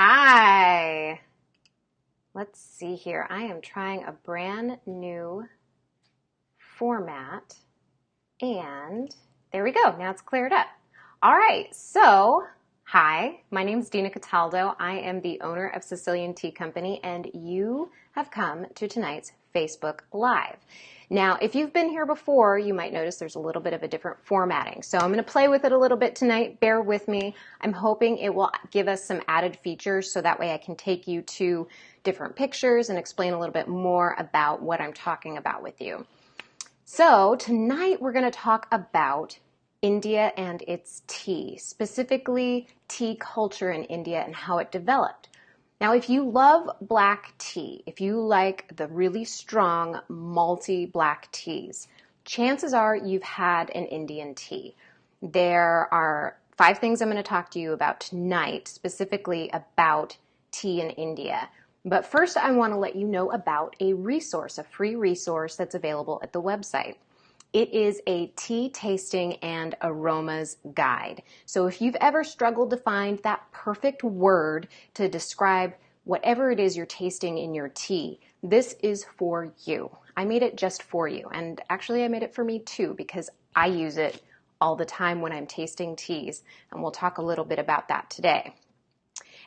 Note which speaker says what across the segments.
Speaker 1: Hi. Let's see here. I am trying a brand new format and there we go. Now it's cleared up. All right. So, hi, my name is Dina Cataldo. I am the owner of Sicilian Tea Company and you have come to tonight's Facebook Live. Now, if you've been here before, you might notice there's a little bit of a different formatting. So I'm going to play with it a little bit tonight. Bear with me. I'm hoping it will give us some added features so that way I can take you to different pictures and explain a little bit more about what I'm talking about with you. So tonight we're going to talk about India and its tea, specifically tea culture in India and how it developed. Now, if you love black tea, if you like the really strong, malty black teas, chances are you've had an Indian tea. There are 5 things I'm going to talk to you about tonight, specifically about tea in India. But first, I want to let you know about a resource, a free resource that's available at the website. It is a tea tasting and aromas guide. So if you've ever struggled to find that perfect word to describe whatever it is you're tasting in your tea, this is for you. I made it just for you. And actually I made it for me too because I use it all the time when I'm tasting teas. And we'll talk a little bit about that today.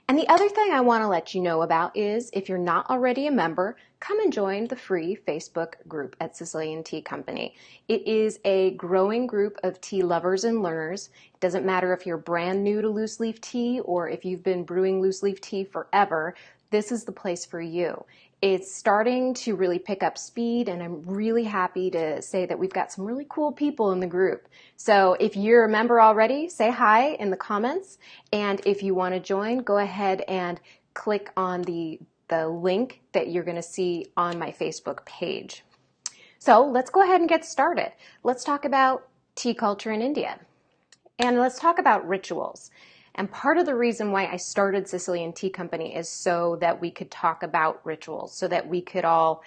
Speaker 1: And the other thing I want to let you know about is if you're not already a member, come and join the free Facebook group at Sicilian Tea Company. It is a growing group of tea lovers and learners. It doesn't matter if you're brand new to loose leaf tea or if you've been brewing loose leaf tea forever, this is the place for you. It's starting to really pick up speed and I'm really happy to say that we've got some really cool people in the group. So if you're a member already, say hi in the comments. And if you want to join, go ahead and click on the link that you're going to see on my Facebook page. So let's go ahead and get started. Let's talk about tea culture in India. And let's talk about rituals. And part of the reason why I started Sicilian Tea Company is so that we could talk about rituals, so that we could all,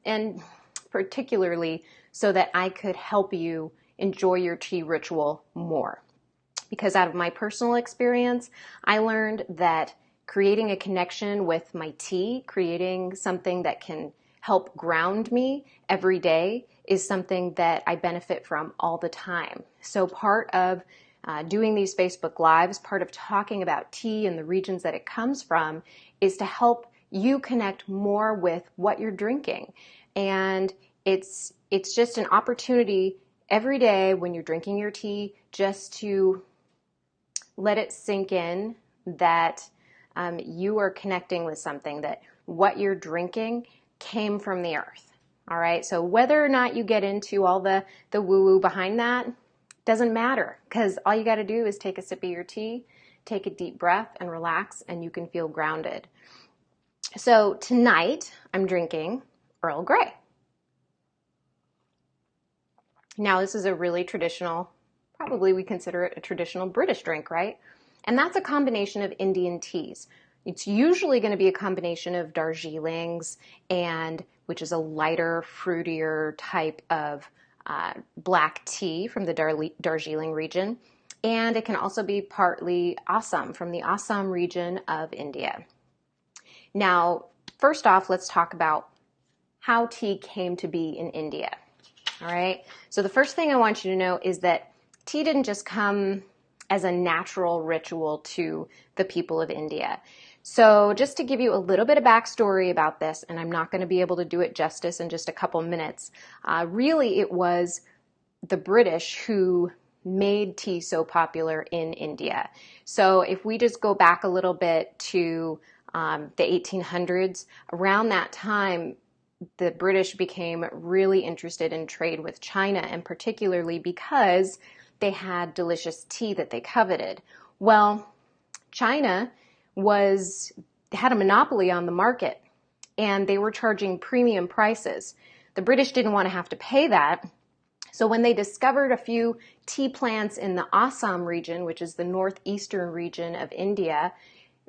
Speaker 1: and particularly so that I could help you enjoy your tea ritual more. Because out of my personal experience, I learned that creating a connection with my tea, creating something that can help ground me every day is something that I benefit from all the time. So part of doing these Facebook Lives, part of talking about tea and the regions that it comes from is to help you connect more with what you're drinking. And it's just an opportunity every day when you're drinking your tea just to let it sink in that you are connecting with something, that what you're drinking came from the earth. All right. So whether or not you get into all the woo-woo behind that, doesn't matter because all you got to do is take a sip of your tea, take a deep breath and relax and you can feel grounded. So tonight I'm drinking Earl Grey. Now this is a really traditional, probably we consider it a traditional British drink, right? And that's a combination of Indian teas. It's usually going to be a combination of Darjeelings and which is a lighter, fruitier type of black tea from the Darjeeling region. And it can also be partly Assam from the Assam region of India. Now, first off, let's talk about how tea came to be in India. All right. So the first thing I want you to know is that tea didn't just come as a natural ritual to the people of India. So just to give you a little bit of backstory about this, and I'm not going to be able to do it justice in just a couple minutes, really it was the British who made tea so popular in India. So if we just go back a little bit to the 1800s, around that time, the British became really interested in trade with China, and particularly because they had delicious tea that they coveted. Well, China had a monopoly on the market and they were charging premium prices. The British didn't want to have to pay that. So when they discovered a few tea plants in the Assam region, which is the northeastern region of India,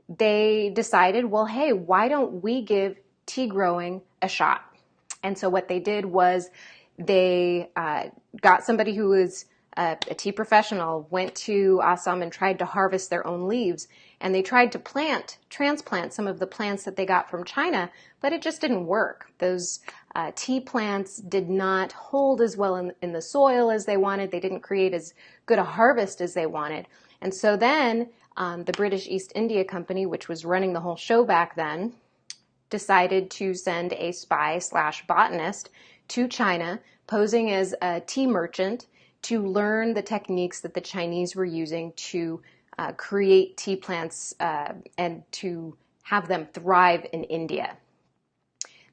Speaker 1: they decided, well, hey, why don't we give tea growing a shot? And so what they did was they got somebody who was a tea professional went to Assam and tried to harvest their own leaves, and they tried to transplant some of the plants that they got from China, but it just didn't work. Those tea plants did not hold as well in the soil as they wanted. They didn't create as good a harvest as they wanted. And so then the British East India Company, which was running the whole show back then, decided to send a spy/botanist to China, posing as a tea merchant, to learn the techniques that the Chinese were using to create tea plants and to have them thrive in India.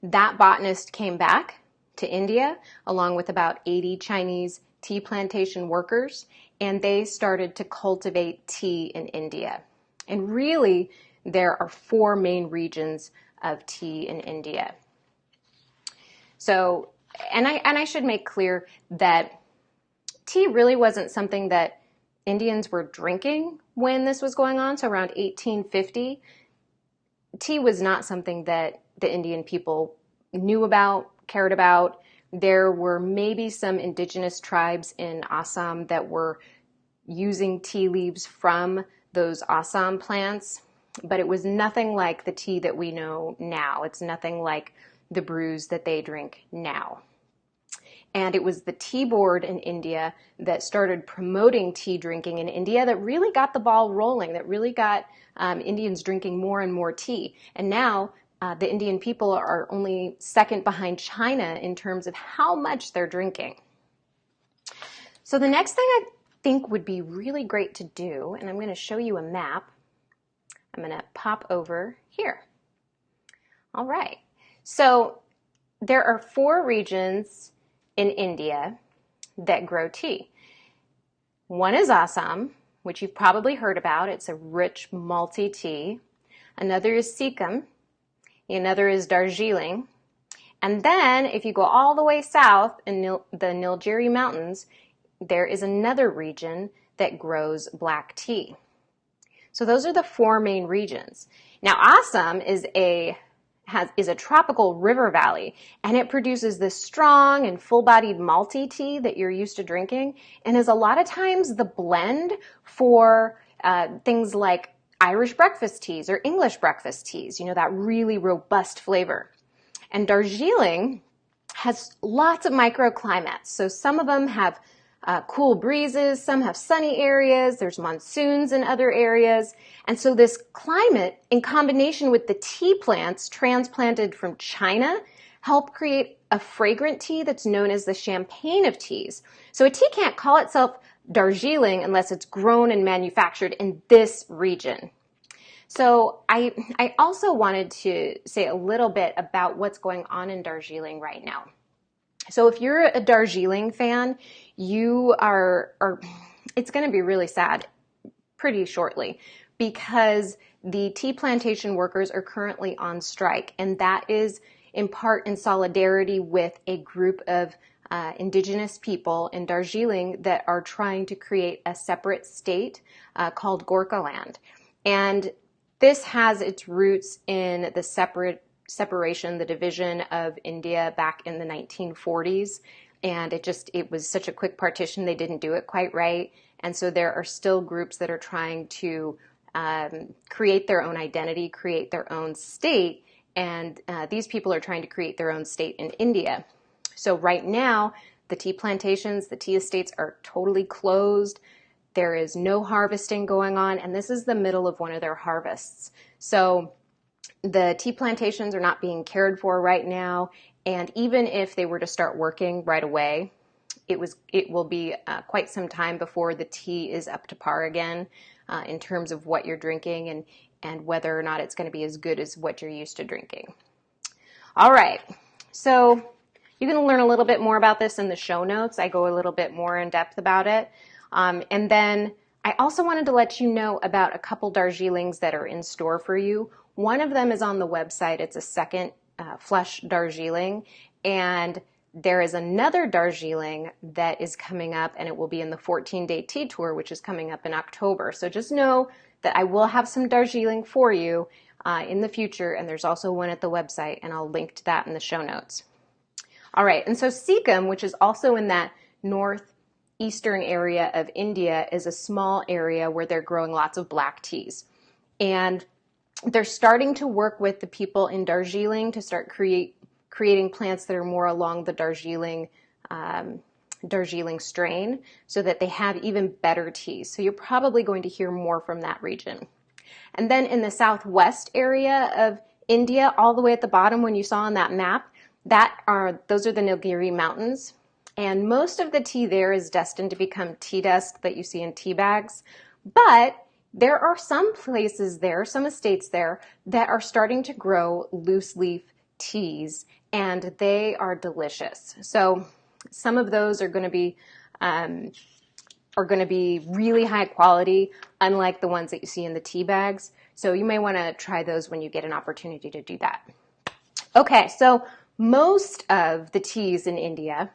Speaker 1: That botanist came back to India along with about 80 Chinese tea plantation workers, and they started to cultivate tea in India. And really, there are 4 main regions of tea in India. So, and I should make clear that tea really wasn't something that Indians were drinking when this was going on. So around 1850, tea was not something that the Indian people knew about, cared about. There were maybe some indigenous tribes in Assam that were using tea leaves from those Assam plants, but it was nothing like the tea that we know now. It's nothing like the brews that they drink now. And it was the tea board in India that started promoting tea drinking in India that really got the ball rolling, that really got Indians drinking more and more tea. And now the Indian people are only second behind China in terms of how much they're drinking. So the next thing I think would be really great to do, and I'm going to show you a map. I'm going to pop over here. All right. So there are 4 regions in India that grow tea. One is Assam, which you've probably heard about. It's a rich malty tea. Another is Sikkim. Another is Darjeeling. And then if you go all the way south in the Nilgiri Mountains, there is another region that grows black tea. So those are the 4 main regions. Now Assam is a tropical river valley, and it produces this strong and full-bodied malty tea that you're used to drinking, and is a lot of times the blend for things like Irish breakfast teas or English breakfast teas, that really robust flavor. And Darjeeling has lots of microclimates, so some of them have cool breezes, some have sunny areas, there's monsoons in other areas. And so this climate, in combination with the tea plants transplanted from China, help create a fragrant tea that's known as the champagne of teas. So a tea can't call itself Darjeeling unless it's grown and manufactured in this region. So I also wanted to say a little bit about what's going on in Darjeeling right now. So if you're a Darjeeling fan, you are it's going to be really sad pretty shortly, because the tea plantation workers are currently on strike, and that is in part in solidarity with a group of indigenous people in Darjeeling that are trying to create a separate state called Gorkhaland. And this has its roots in the separation, the division of India back in the 1940s. And it was such a quick partition, they didn't do it quite right. And so there are still groups that are trying to create their own identity, create their own state. And these people are trying to create their own state in India. So right now, the tea plantations, the tea estates are totally closed. There is no harvesting going on, and this is the middle of one of their harvests. So the tea plantations are not being cared for right now, and even if they were to start working right away, it will be quite some time before the tea is up to par again in terms of what you're drinking and whether or not it's going to be as good as what you're used to drinking. All right, so you're going to learn a little bit more about this in the show notes. I go a little bit more in depth about it. And then I also wanted to let you know about a couple Darjeelings that are in store for you. One of them is on the website. It's a second flush Darjeeling, and there is another Darjeeling that is coming up, and it will be in the 14-day tea tour, which is coming up in October. So just know that I will have some Darjeeling for you in the future, and there's also one at the website, and I'll link to that in the show notes. All right, and so Sikkim, which is also in that eastern area of India is a small area where they're growing lots of black teas. And they're starting to work with the people in Darjeeling to start creating plants that are more along the Darjeeling strain so that they have even better teas. So you're probably going to hear more from that region. And then in the southwest area of India, all the way at the bottom when you saw on that map, those are the Nilgiri Mountains. And most of the tea there is destined to become tea dust that you see in tea bags. But there are some places there, some estates there, that are starting to grow loose leaf teas, and they are delicious. So some of those are going to be really high quality, unlike the ones that you see in the tea bags. So you may want to try those when you get an opportunity to do that. Okay, so most of the teas in India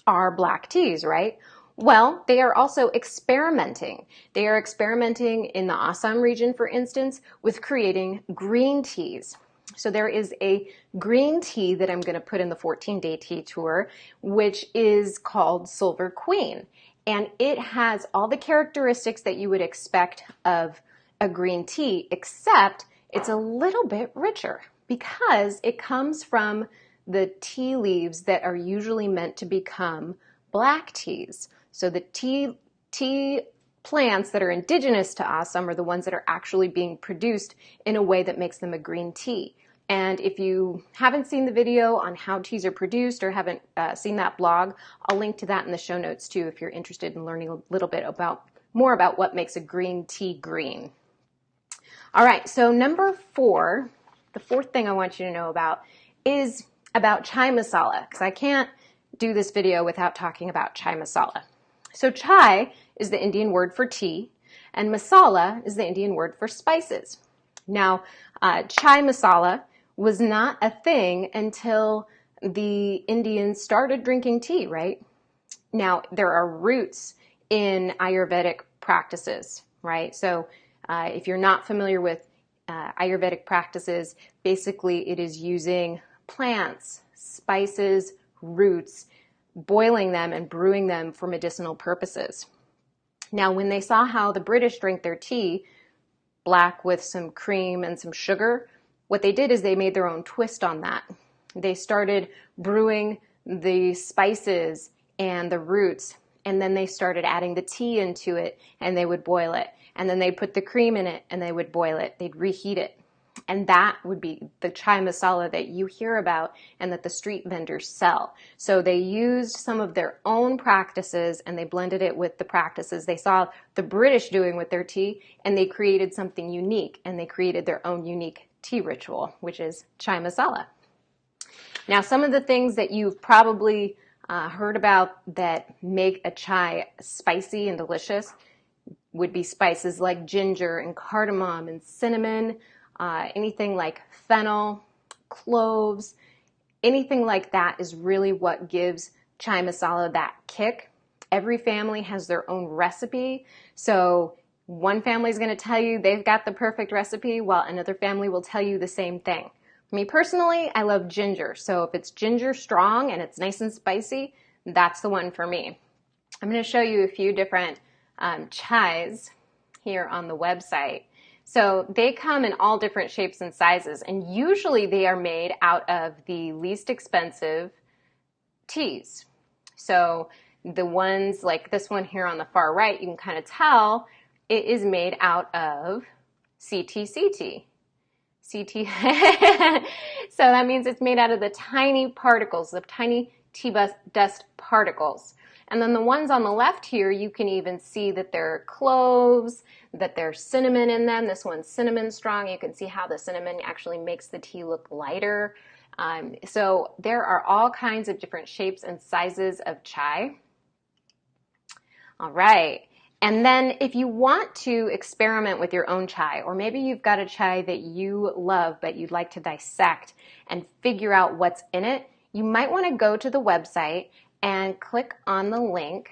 Speaker 1: are black teas, right? Well, they are also experimenting. They are experimenting in the Assam region, for instance, with creating green teas. So there is a green tea that I'm going to put in the 14-day tea tour, which is called Silver Queen. And it has all the characteristics that you would expect of a green tea, except it's a little bit richer because it comes from the tea leaves that are usually meant to become black teas. So the tea plants that are indigenous to Assam are the ones that are actually being produced in a way that makes them a green tea. And if you haven't seen the video on how teas are produced or haven't seen that blog, I'll link to that in the show notes too if you're interested in learning a little bit more about what makes a green tea green. All right, so number 4, the fourth thing I want you to know about is about chai masala, because I can't do this video without talking about chai masala. So chai is the Indian word for tea, and masala is the Indian word for spices. Now, chai masala was not a thing until the Indians started drinking tea, right? Now, there are roots in Ayurvedic practices, right? So if you're not familiar with Ayurvedic practices, basically it is using plants, spices, roots, boiling them and brewing them for medicinal purposes. Now, when they saw how the British drank their tea, black with some cream and some sugar, what they did is they made their own twist on that. They started brewing the spices and the roots, and then they started adding the tea into it, and they would boil it. And then they'd put the cream in it, and they would boil it. They'd reheat it. And that would be the chai masala that you hear about and that the street vendors sell. So they used some of their own practices and they blended it with the practices they saw the British doing with their tea, and they created something unique, and they created their own unique tea ritual, which is chai masala. Now, some of the things that you've probably heard about that make a chai spicy and delicious would be spices like ginger and cardamom and cinnamon, anything like fennel, cloves, anything like that is really what gives chai masala that kick. Every family has their own recipe, so one family is going to tell you they've got the perfect recipe, while another family will tell you the same thing. Me personally, I love ginger, so if it's ginger strong and it's nice and spicy, that's the one for me. I'm going to show you a few different chais here on the website. So they come in all different shapes and sizes, and usually they are made out of the least expensive teas. So the ones like this one here on the far right, you can kind of tell it is made out of CTCT. CT. So that means it's made out of the tiny particles, the tiny tea dust particles. And then the ones on the left here, you can even see that there are cloves, that there's cinnamon in them. This one's cinnamon strong. You can see how the cinnamon actually makes the tea look lighter. So there are all kinds of different shapes and sizes of chai. All right. And then if you want to experiment with your own chai, or maybe you've got a chai that you love but you'd like to dissect and figure out what's in it, you might want to go to the website and click on the link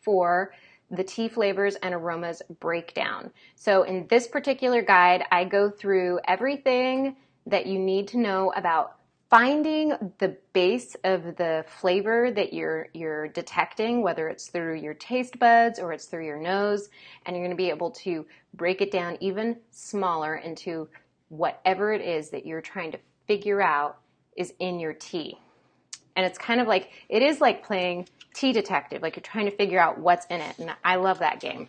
Speaker 1: for the tea flavors and aromas breakdown. So in this particular guide, I go through everything that you need to know about finding the base of the flavor that you're detecting, whether it's through your taste buds or it's through your nose, and you're going to be able to break it down even smaller into whatever it is that you're trying to figure out is in your tea. And it's kind of like, it is like playing tea detective, like you're trying to figure out what's in it, and I love that game.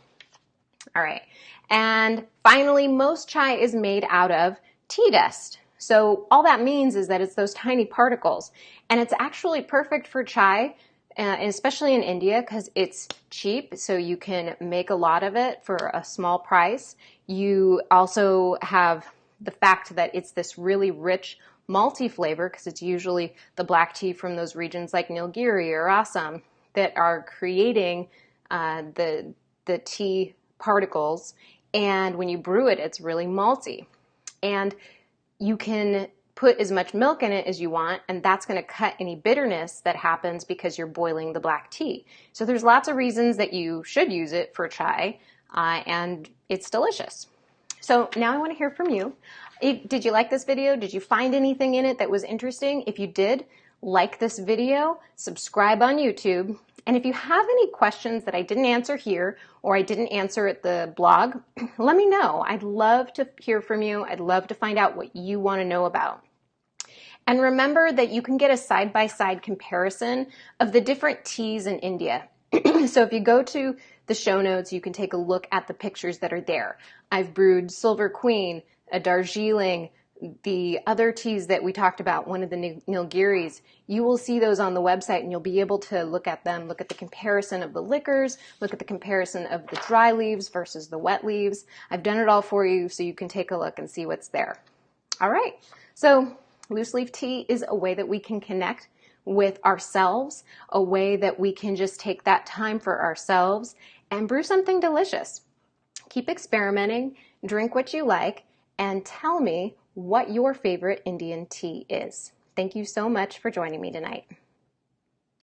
Speaker 1: All right, and finally, most chai is made out of tea dust. So all that means is that it's those tiny particles, and it's actually perfect for chai, especially in India, because it's cheap, so you can make a lot of it for a small price. You also have the fact that it's this really rich malty flavor, because it's usually the black tea from those regions like Nilgiri or Assam that are creating the tea particles, and when you brew it, it's really malty. And you can put as much milk in it as you want, and that's going to cut any bitterness that happens because you're boiling the black tea. So there's lots of reasons that you should use it for chai, and it's delicious. So now I want to hear from you. Did you like this video? Did you find anything in it that was interesting? If you did, like this video, subscribe on YouTube, and if you have any questions that I didn't answer here or I didn't answer at the blog, let me know. I'd love to hear from you. I'd love to find out what you want to know about. And remember that you can get a side-by-side comparison of the different teas in India. So if you go to the show notes, you can take a look at the pictures that are there. I've brewed Silver Queen, a Darjeeling, the other teas that we talked about, one of the Nilgiris. You will see those on the website, and you'll be able to look at them, look at the comparison of the liquors, look at the comparison of the dry leaves versus the wet leaves. I've done it all for you, so you can take a look and see what's there. All right, so loose leaf tea is a way that we can connect with ourselves, a way that we can just take that time for ourselves and brew something delicious. Keep experimenting, drink what you like, and tell me what your favorite Indian tea is. Thank you so much for joining me tonight.